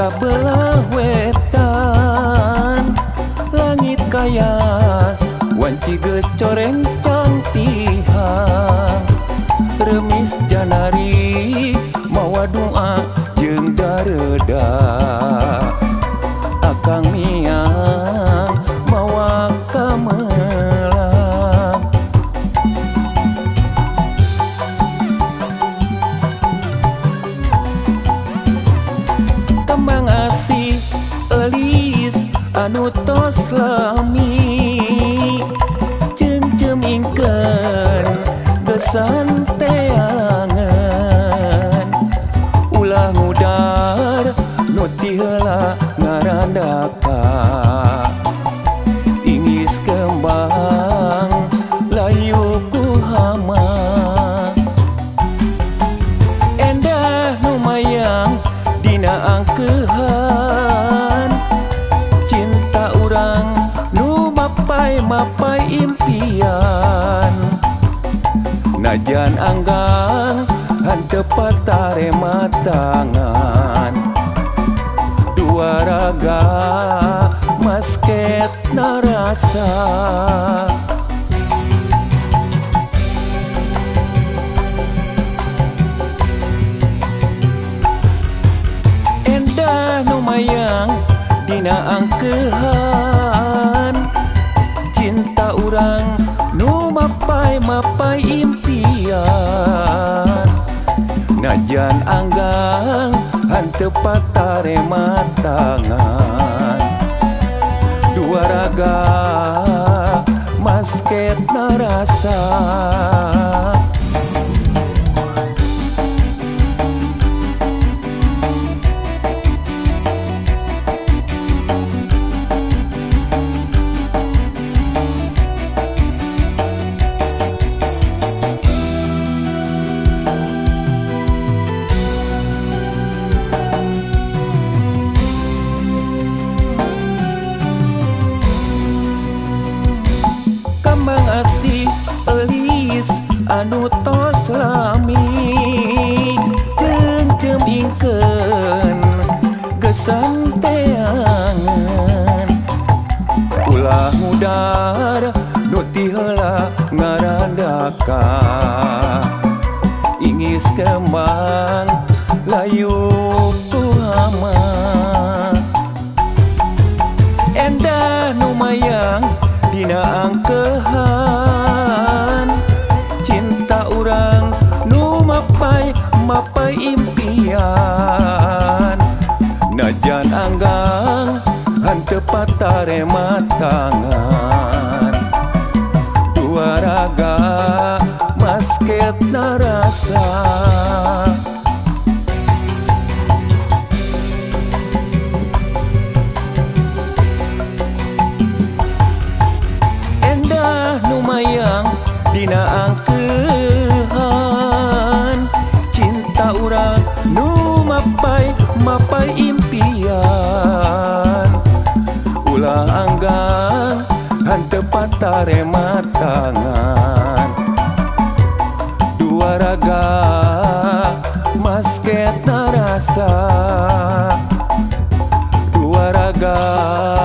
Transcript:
sabelah wetan langit kayas wanci geus coreng cantihan remis janari mawa doa jeung dareda akang miang mawa kamelang kembang asih elis anu tos lami cem ingkeun gesan teangan ulah ngudar nu ti heula ngarandaka ingis kembang layu ku hama endah nu mayang dina angkeuhan cinta urang nu mapai impian najan anggang hanteu patare matangan dua raga masket narasa endah nu mayang dina angkeuhan cinta urang nu mapai impian najan anggang hanteu patare matangan dua raga masket narasa kembang asih elis anu tos lami cem ingkeun gesan teangan ulah ngudar nu ti heula ngarandaka ingis kembang layu ku hama endah nu mayang dina angkeuhan cinta urang nu mapai impian najan anggang hanteu patare matangan dua raga masket narasa dina angkeuhan cinta urang nu mapai impian ulah anggang hanteu patare matangan dua raga masket narasa dua raga